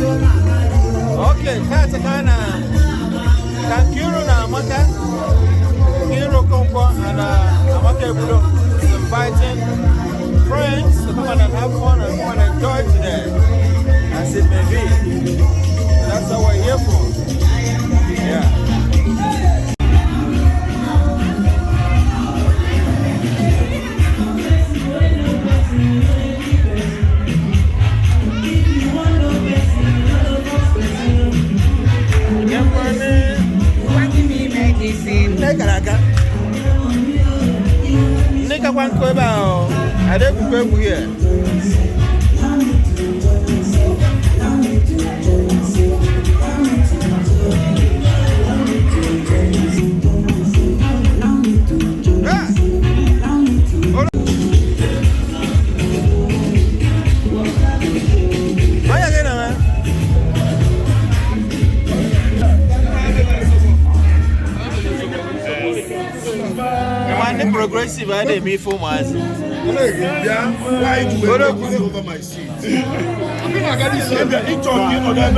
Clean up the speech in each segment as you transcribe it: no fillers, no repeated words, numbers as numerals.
Okay, that's a kind of Nkeiru na Amaka Nkeiru and Amaka Nkeiru inviting friends to come and have fun and come and enjoy today. As it may be. That's what we're here for. Yeah. Nika kwan ko ba o ade ku pe bu here. Progressive, I didn't mean for my seat. Why do you over my seat? I think I got this same that each of you know that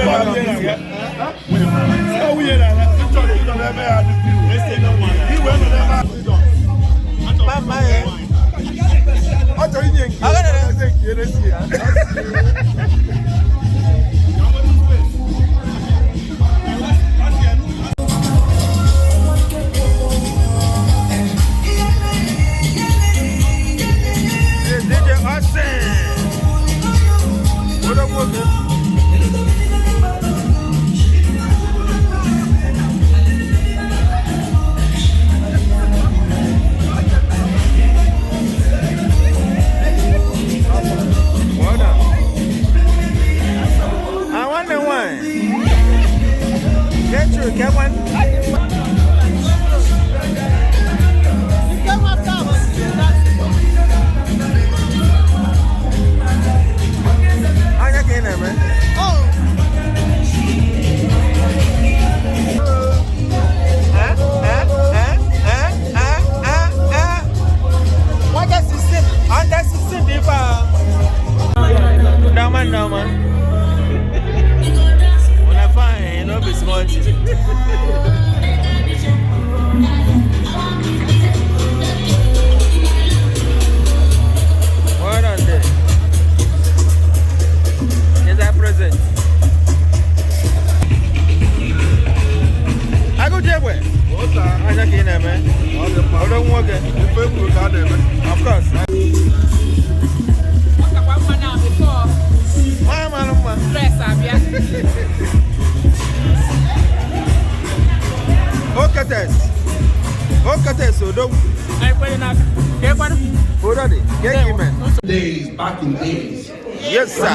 Days, back in days. Yes, sir.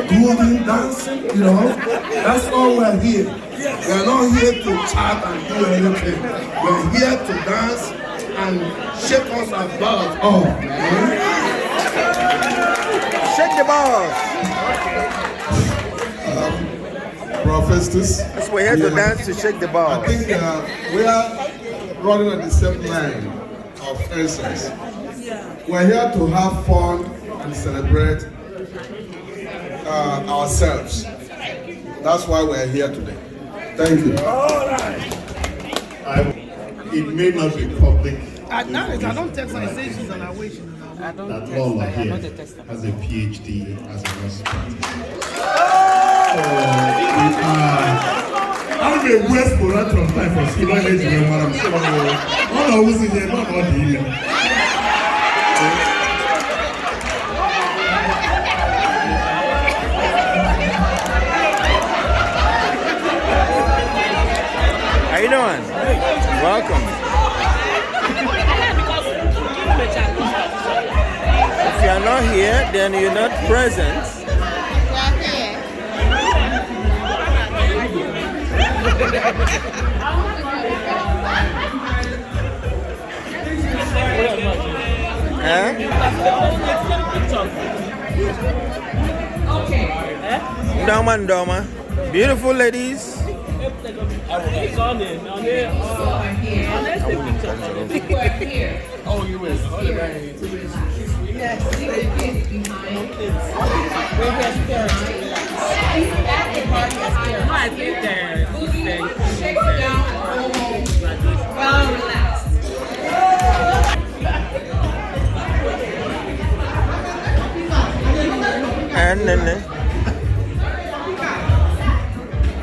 Grooving, dancing, you know. That's all we're here. We're not here to chat and do anything. We're here to dance and shake us about. Oh, man. Shake the balls. Prophetess. That's we're here to dance to shake the balls. I think we are running on the same line of essence. We're here to have fun and celebrate ourselves. That's why we're here today. Thank you. All right. It may not be public. I don't text her. I say she's on her way. That all are here has a PhD as a nurse practitioner. I'm a West Korean from time for school. I'm sure all of us in here, not all here. How you doing? Welcome. If you are not here, then you're not present. Doma. Beautiful ladies. Oh, you will. Yes, Nene.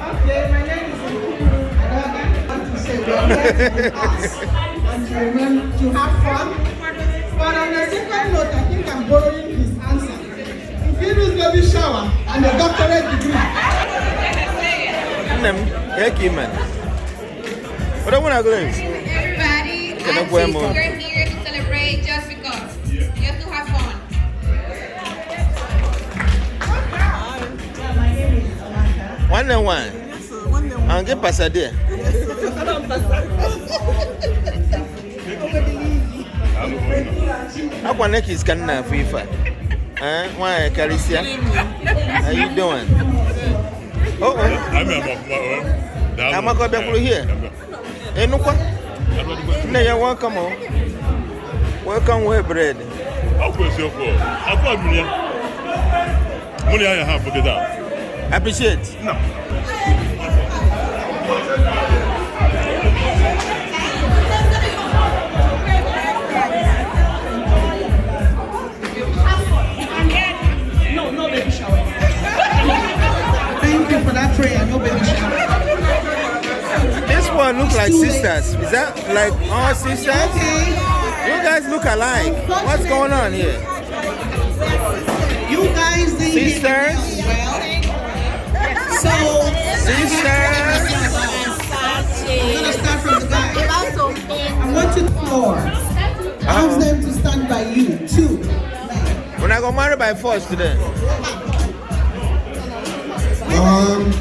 Okay, my name is Ichie Nkeonyema. I want to say we're here to us and to remember to have fun. But on a second note, I think I'm borrowing his answer. Nkiru's baby shower and a doctorate degree. Man. What I want to go Everybody, we're here to celebrate just because. You have to have fun. My name is Amaka. One and one. I'll get past there. I want to kiss Canada FIFA. Why, Caricia? How you doing? Oh, I'm going to be here. And no, you're welcome. Welcome with bread. How was your call? I thought money I have for that. Appreciate. No. No baby shower. Thank you for that prayer. No baby shower. This one looks like sisters. Is that like all sisters? Okay. You guys look alike. What's going on here? You guys did Sisters? well. So Sisters? I'm gonna start from the guy. I want you to floor. Ask them to stand by you. 2. When I got married by force today.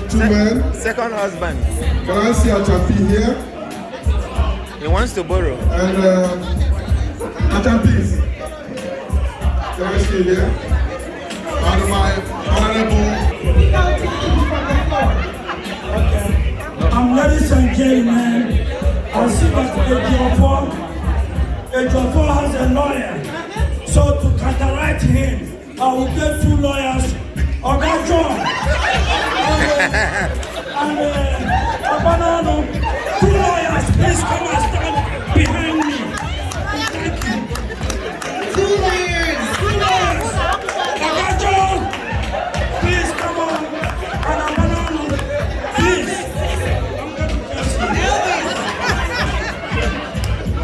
2 men. Second husband. Can I see a champi here? He wants to borrow. And a champis. Can I see here? And my honorable. Ladies and gentlemen, I see that Eduputa has a lawyer. So to cataract him, I will get 2 lawyers on that job. And Abanano, 2 lawyers, please come and stand behind me. Thank you. 2 layers. Agajo, please come on. And Abanano, please.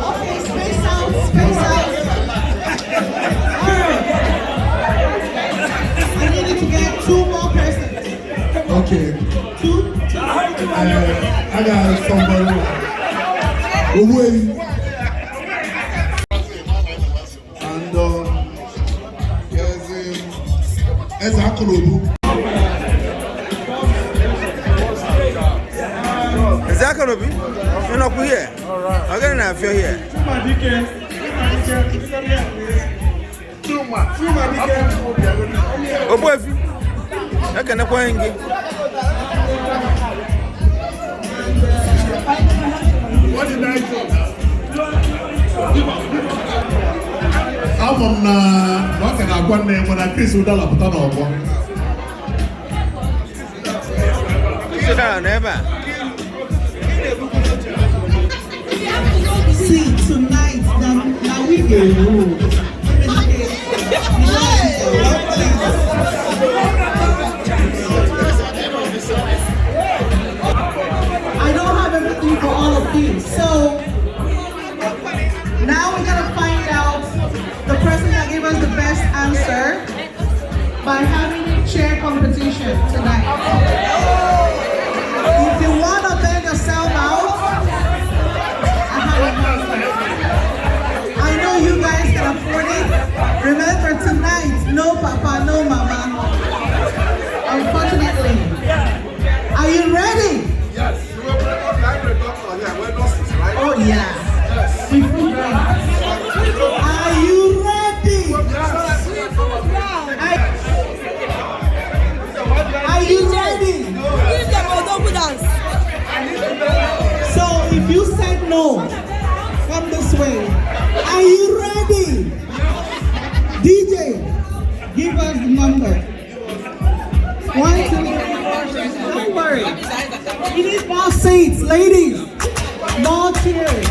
Okay, space out. I needed to get 2 more persons. Okay. 2. I got somebody. Away. And there's Akolobu. Is that going to be? You're not here. Alright. I'm going to have you here. Oh, boy. I can't find you. What did I do? I'm on what can I go name when I kiss with Dalla Putano? Sit down, never. See, tonight, now we go. I don't have everything for all of you. So now we're gonna find out the person that gave us the best answer by having a chair competition tonight. If you wanna beg yourself out, I know you guys can afford it. Remember tonight, no papa, no mama. Unfortunately. Are you ready? Yes. Oh yeah. Are you ready? Are you ready? So if you said no, come this way. Are you ready? DJ, give us the number. 1, 2, 3, 4. Don't worry. We need more seats, ladies. More chairs.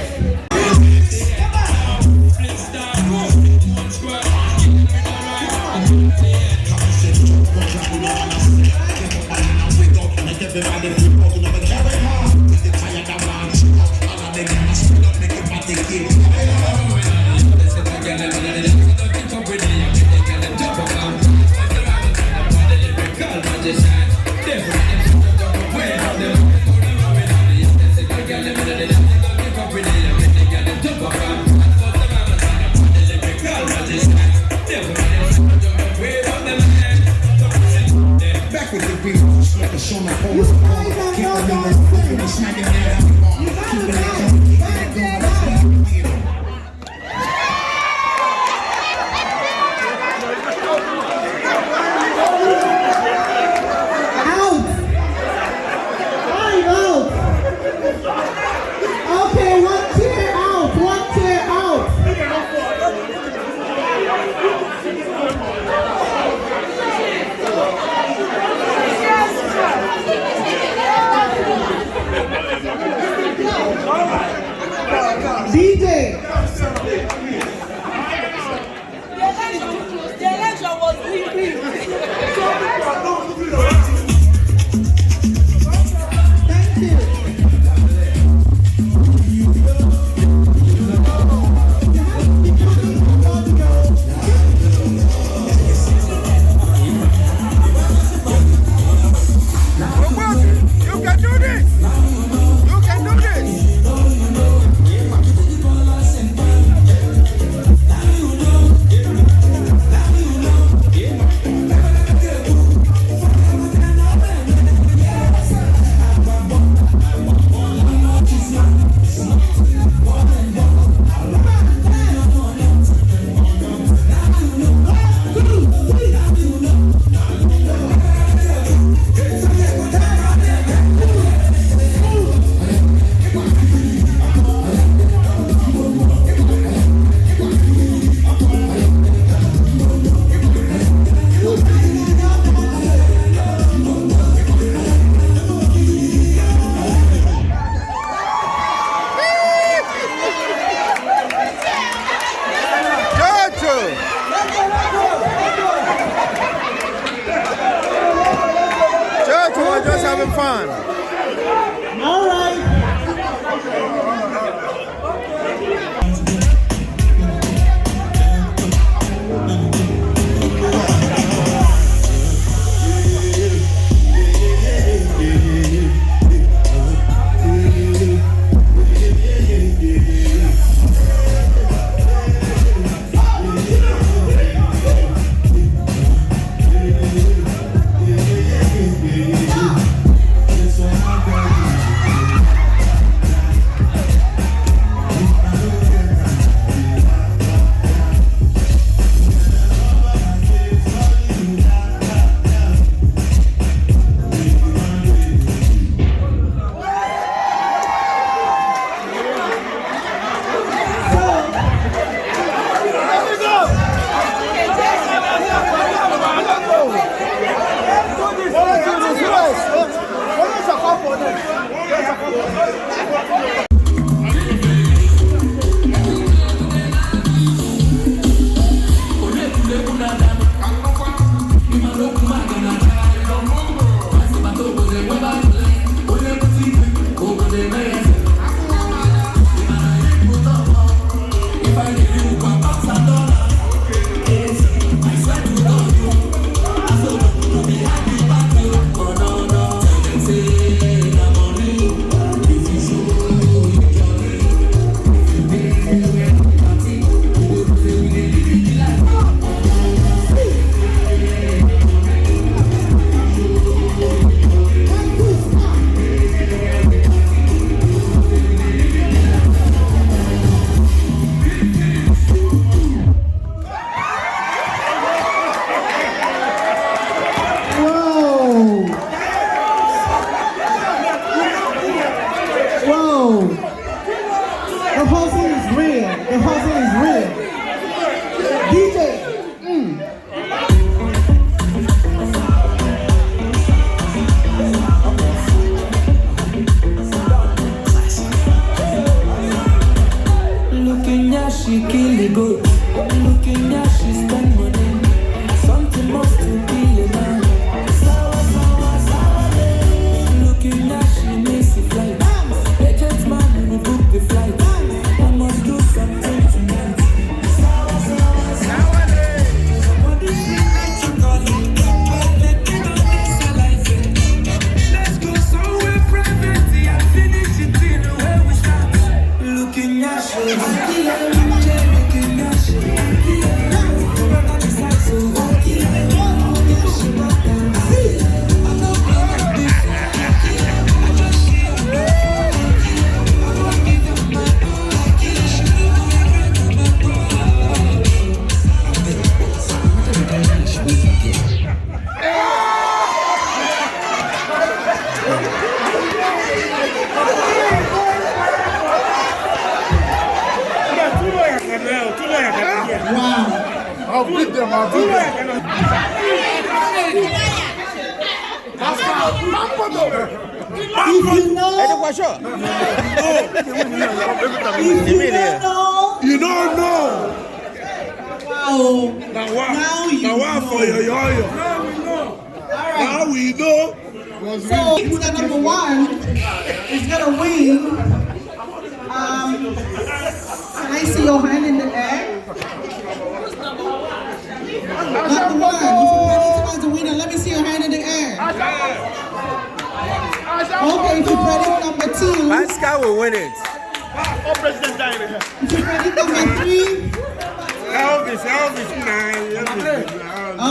Fun. All right. I'll beat them. I'll beat them. If you know, you don't know. Wow. Now for your yo-yo. Now we know. So, the number one is gonna win. Can I see your hand in the air? Number one, if you're winner, let me see your hand in the air. Okay, if you predict number two, Pascal will win it. if you predict number three, Elvis.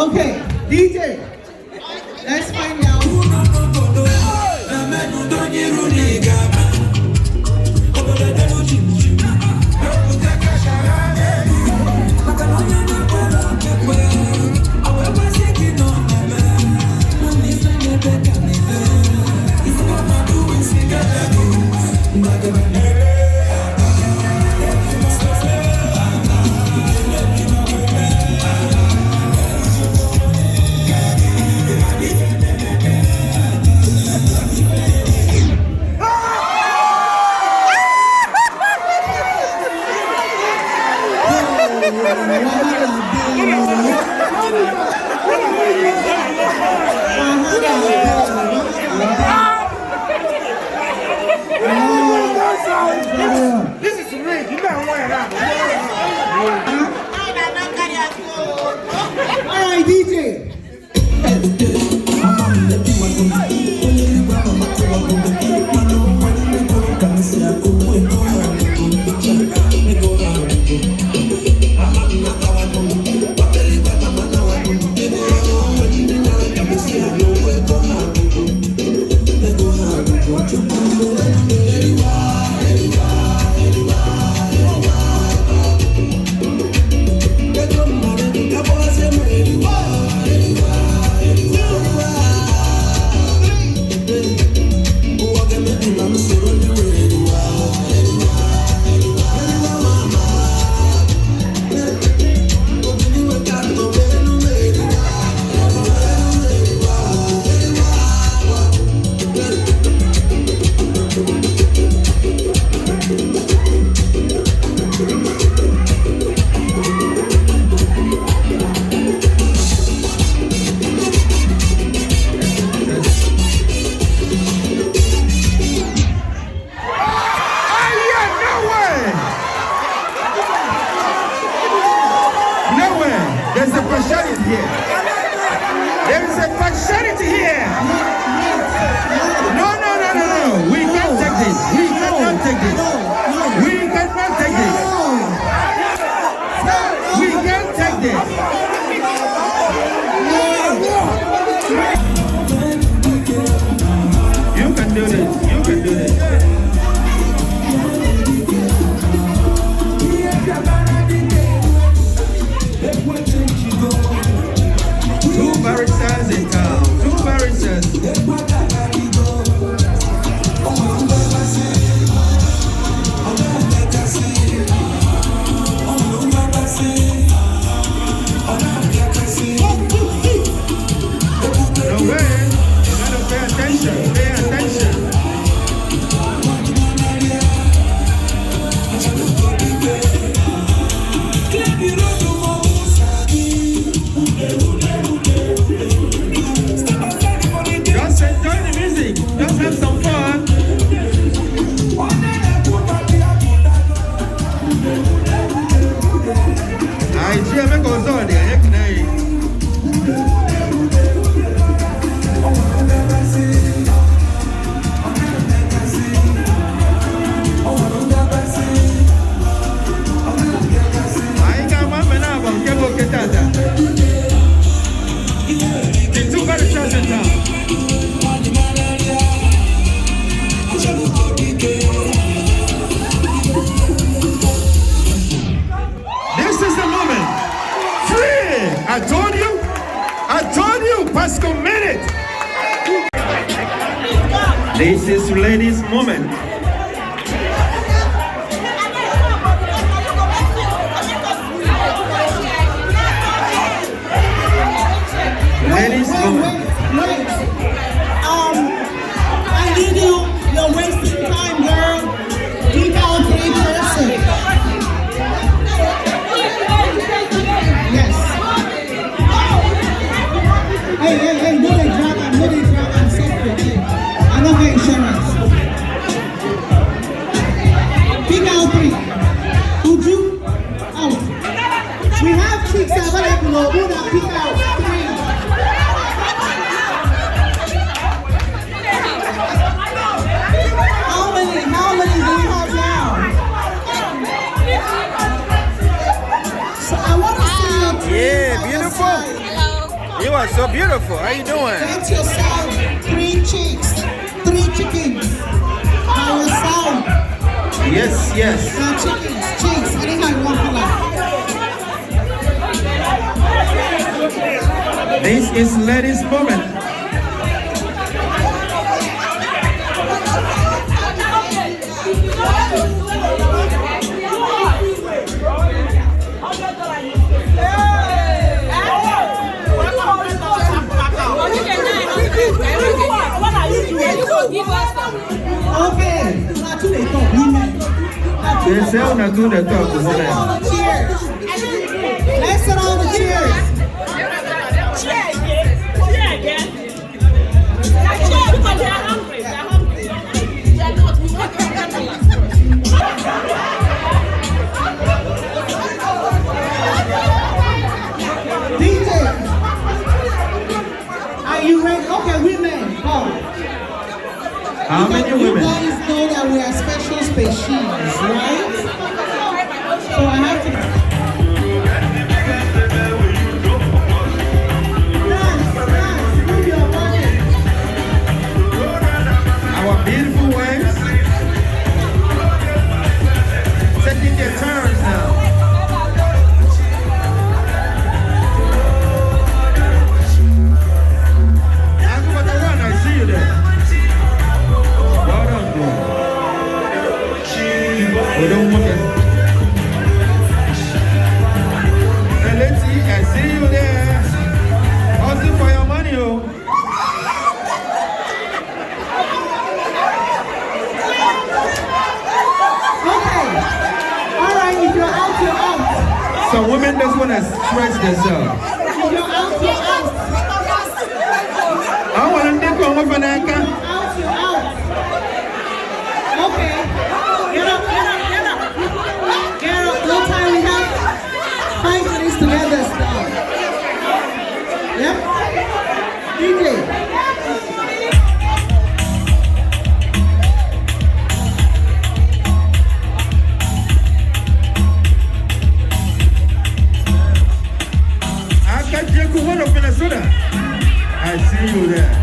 okay, DJ, let's find out. This is rigged. You better wear it out. All right, DJ. This is ladies' moment. wait. I need you're wasting time, girl. Pick out 3 persons. Yes. Hey, no they drive, I'm safe. I don't get insurance. Pick out 3. Would you? Out. We have chicks available. Who that pick out 3? How many do you have now? So I want to see your Yeah, beautiful. Hello. You are so beautiful. How you doing? Get yourself 3 chicks, 3 chickens. By yourself. Yes. Now chickens, chicks. I think I want to This is ladies' moment. Okay, not to the top, women. They say on to the top. Cheers. Let's sit on the chairs. DJ, are you ready? Okay, women, come. How many women? You guys know that we are special species, right? So I have to. Dance, move your body. Our beautiful wives taking their turns now. I see you there. Well done, we don't want it. And let's see, I see you there. Hustle for your money, oh. Okay. All right, if you're out, you're out. Some women just want to stretch themselves. If you're out, you're out. I want to take on with an anchor. Out, you're out. Okay. Get up. Get up. No time, we have 5 minutes together still. Yep. DJ. Of Minnesota. I see you there.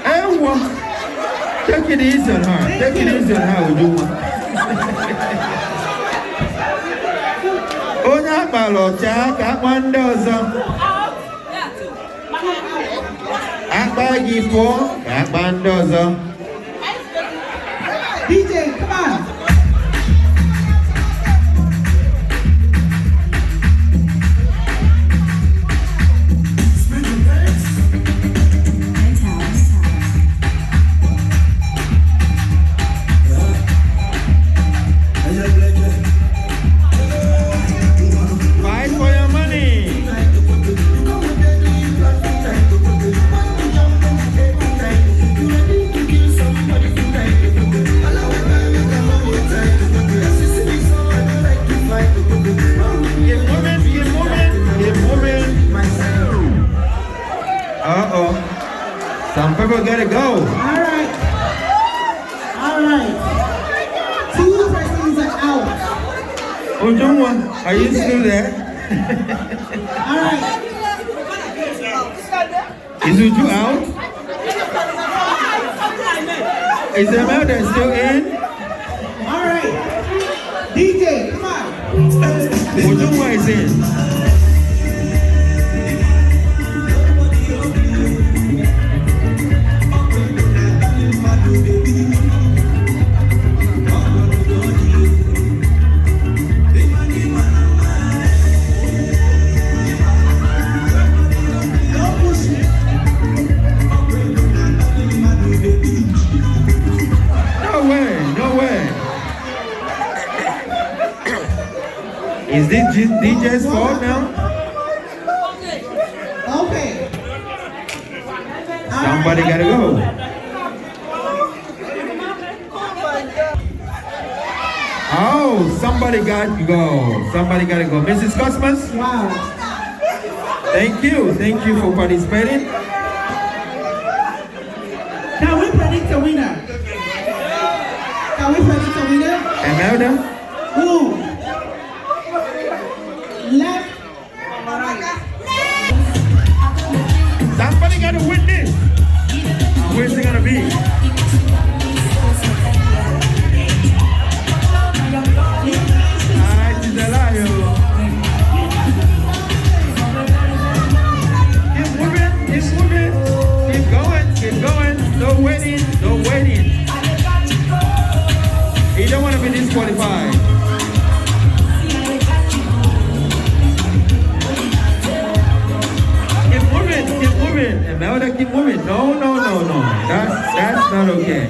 Ewa. Take it easy on her. Take it easy on her, would you? Onya balocha ka kwandozo. Akbagi po ka kwandozo. DJ, come on. Fight for your money. Some people gotta go. All right. 2 persons are out. Ujungwa, are you still there? All right. Is Uju out? Is the mother still in? All right. DJ, come on. Ujungwa is in. Is this DJ's fault now? Okay. Somebody gotta go. Oh, somebody got to go. Somebody gotta go. Mrs. Cosmas? Wow. Thank you. Thank you for participating. Can we predict a winner? Can we predict a winner? Imelda? Who? Left or right? Somebody gotta win this. Where's it gonna be? Alright, Giselayo. Keep moving, keep moving. Keep going, keep going. No waiting, no waiting. You don't want to be disqualified. Keep moving, keep moving. Imelda, keep moving. No, no, no, no. That's not okay.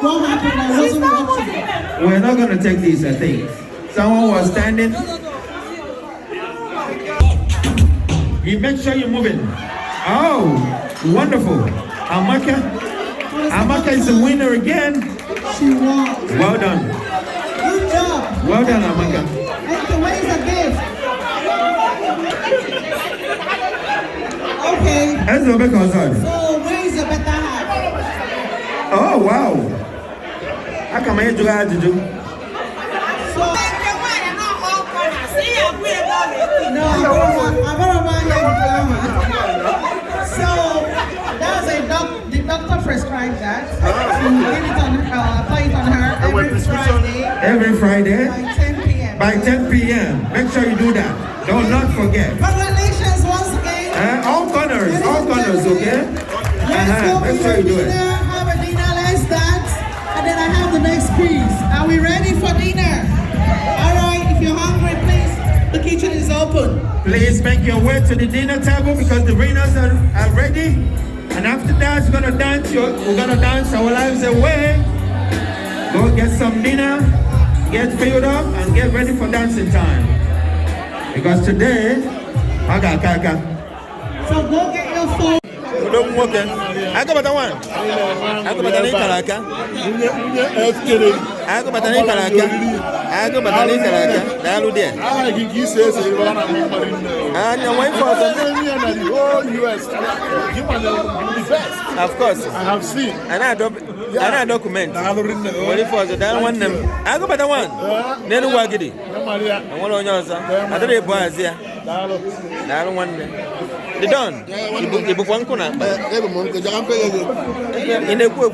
What happened? I wasn't watching. We're not going to take this, I think. Someone was standing. You make sure you're moving. Oh, wonderful. Amaka is the winner again. She won. Well done. Good job. Well done, Amaka. And the way is a gift. Okay. That's the big concern. So where is the better half? Oh, wow. How come I do that to do? So no, I'm gonna buy her diploma. So that's the doctor prescribed that. So we give it on apply it on her every Friday Every Friday by 10 p.m. by 10 p.m. Make sure you do that. Don't not forget. Congratulations once again. All corners, okay? Let's go Make for sure your you do dinner, it. have a dinner, let's dance, and then I have the next quiz. Are we ready for dinner? Alright, if you're hungry, please, the kitchen is open. Please make your way to the dinner table because the winners are ready. And after that, we're gonna dance our lives away. Go get some dinner, get filled up, and get ready for dancing time. Because today, I got kaka. So go get your phone. Don't walk in. I go about one. I go about Kalaka. I go about Kalaka. I go about Kalaka. Dalu there. I think he says he run And you're waiting for the whole US. You are the best. Of course. I have seen. And I document. Waiting for the down one. I go about one. Then Wagidi. I want on yours. I don't know boys here. Down one. The don. You book one corner. In the book.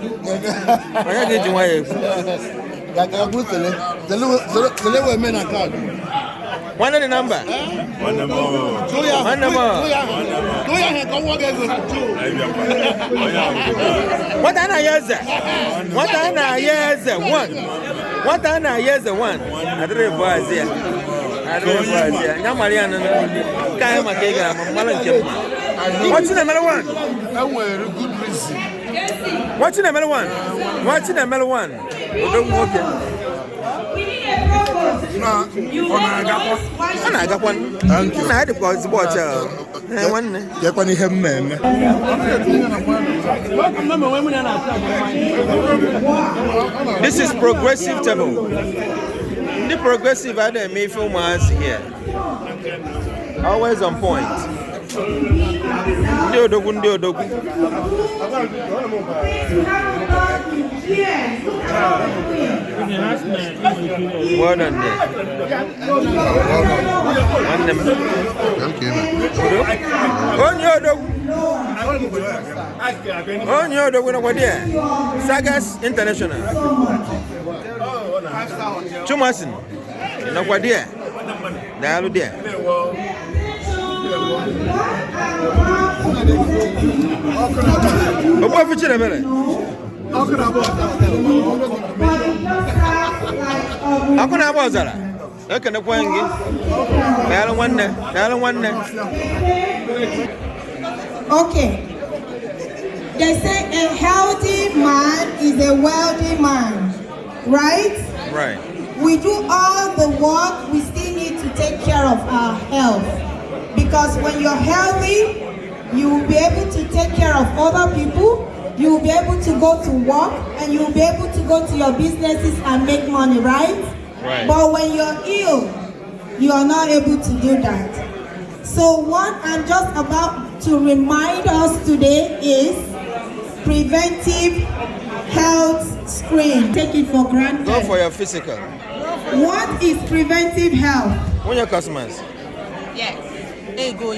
I get you away. The men are called. One of the number. One number. What an years? What an years? One. What an years? One. I don't know boys here. Mariana. Kayama Kega, Malanke. What's the number one? Good reason. What's the number one? What's the number one? Don't walk in. I got one. Thank you. I had to pause the watcher. This is progressive table. The progressive other may film us here. Always on point. Well done there. On your dog over there. Sagas International. Chumasin. No what there. Dalu there. What for you, Mele? How can I was that? Look at the Wangi. Okay. They say a healthy man is a wealthy man, right? Right. We do all the work, we still of our health. Because when you're healthy, you will be able to take care of other people, you will be able to go to work, and you will be able to go to your businesses and make money, right? Right. But when you're ill, you are not able to do that. So what I'm just about to remind us today is preventive health screen. Take it for granted. Go for your physical. What is preventive health? When your customers? Yes. Ego.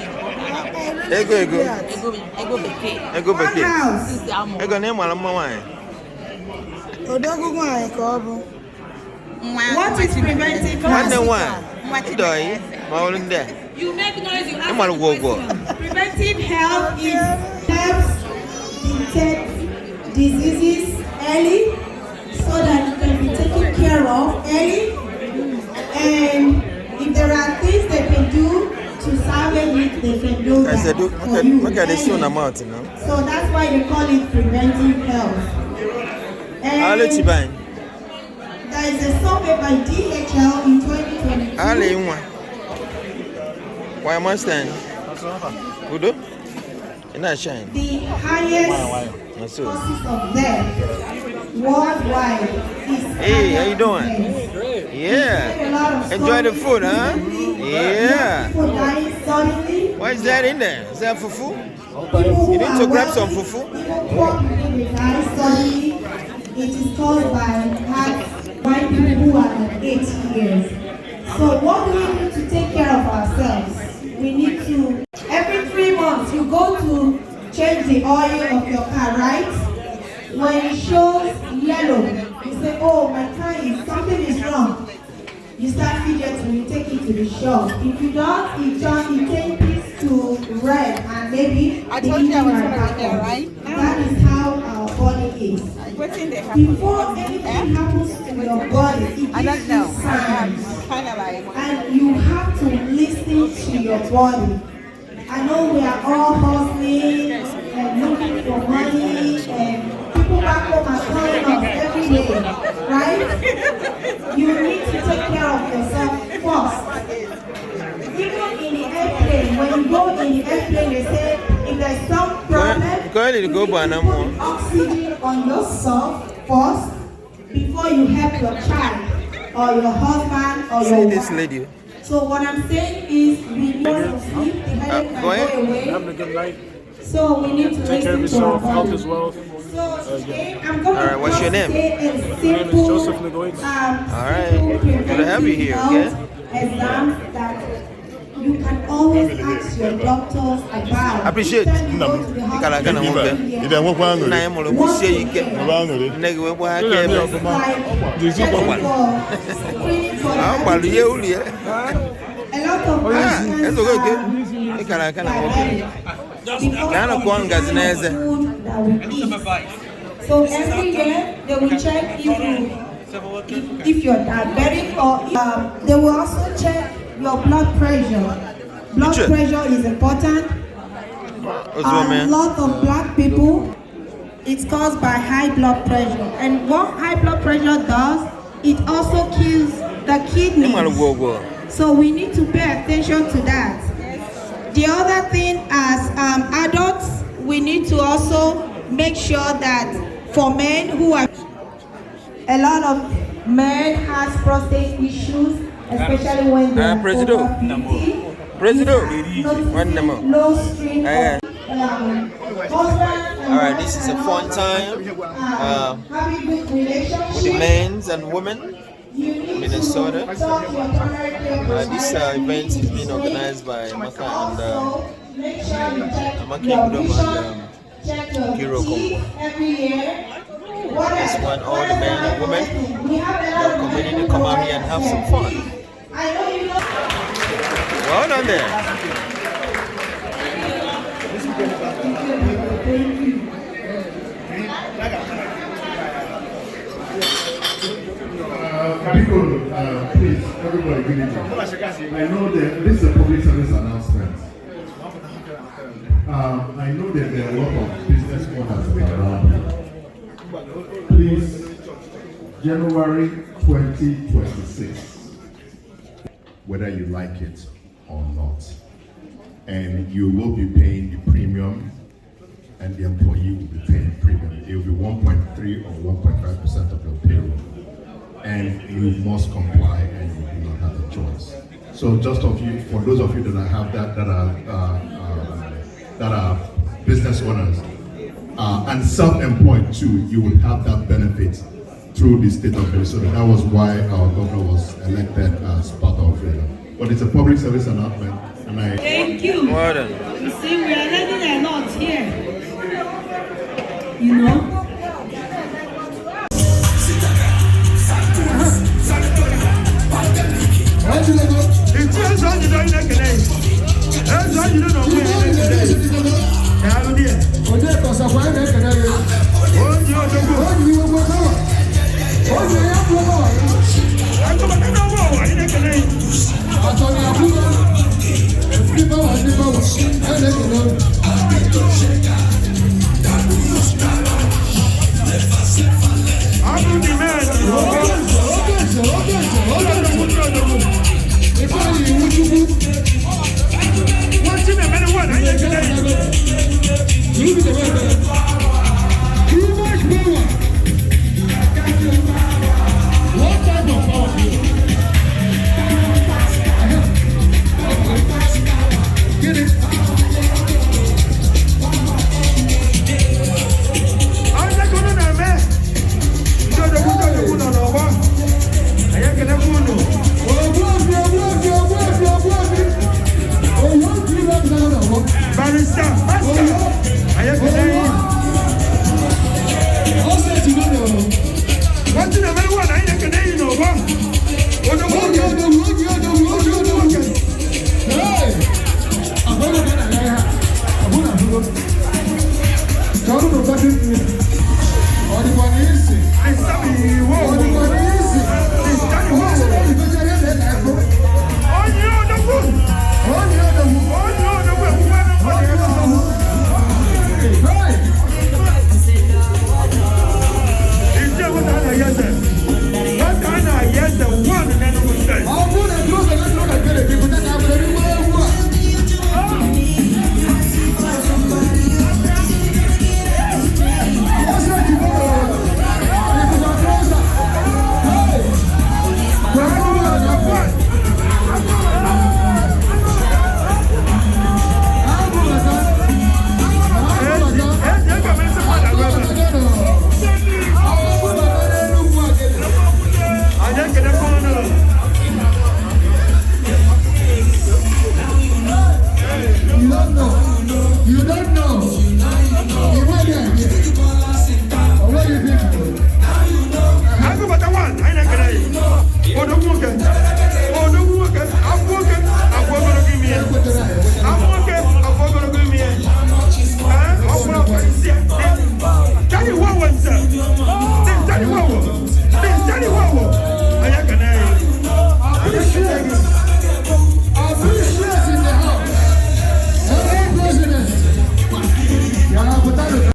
What house? Ego name wala mama. What is preventive One health? one. Doi. Maulinde. You make noise, you I'm gonna go. Preventive health is helps detect diseases early so that you can be taken care of early. And if there are things they can do to salvage it, they can do that. I said, for you look at the early. soon amount, you know. So that's why they call it preventive health. I'll let you buy. There is a survey by DHL in 2022. I'll let you one. Why am I stand? Good? Not shine. The highest causes of death worldwide is Hey, how you doing? accidents. Yeah. Enjoy the food, huh? Yeah. People dying suddenly. What is that in there? Is that fufu? People who You need are to grab wealthy, some fufu. even poor people, they die suddenly. It is caused by people who are at 8 years. So what do we need to take care of ourselves? We need to, every 3 months, you go to change the oil of your car, right? When it shows yellow, you say, oh, my car is, something is wrong. You start fidgeting, you take it to the shop. If you don't, it changes to red and maybe I told you I was already there, right? That is how our body is. Before anything happens to your body, it gives you signs. Kind of like. And you have to listen to your body. I know we are all hustling and looking for money, and people back home are calling us every day, right? You need to take care of yourself first. Even in the airplane, when you go in the airplane, they say if there's some problem, Go ahead and go you need to put oxygen on yourself first before you help your child or your husband or your See wife. this lady. So what I'm saying is we need to sleep, the headache can go ahead. go away. Having a good night. So we need to Take care of listen to our yourself. Health body. is wealth. So today I'm going All right, what's your name? My name is Joseph Legoitz. All right. Good to have you here, okay? Exams that you can always ask your doctors about. Appreciate. Each time you go to the hospital, Ibe nwekwa aṅụrị. Na emolo musie ike. Nwekwa aṅụrị. Nne gị wekwa aka ebe. like checking for screening for Ah, gbalu ye uli ye. a lot of accidents Eso go ke. are Ikara aka na nwoke. because Ka na kwa ngazi na eze. of the food that we eat. So every year they will check if you're diabetic or they will also check your blood pressure. Blood Ichie. pressure is important. A lot of black people, it's caused by high blood pressure. And what high blood pressure does, it also kills the kidneys. So we need to pay attention to that. The other thing, as adults, we need to also make sure that for men who are, a lot of men has prostate issues, especially when they're over 50. Low stream All right, this is a fun time having good relationships. with the men and women. Minnesota. This event is being organized by Amaka and Amaka Nkeiru Organized. This one, all the men and women, the community come out here and have some fun. Well done there. Please, everybody, good evening. I know that this is a public service announcement. I know that there are a lot of business owners around. Please, January 2026, whether you like it or not. And you will be paying the premium, and the employee will be paying premium. It will be 1.3 or 1.5% of your payroll. And you must comply, and you do not have a choice. So just for those of you that have that are business owners and self-employed too, you will have that benefit through the state of Minnesota. That was why our governor was elected as part of it. But it's a public service announcement, and I thank you. Well, You see, we are learning a lot here. You know. It's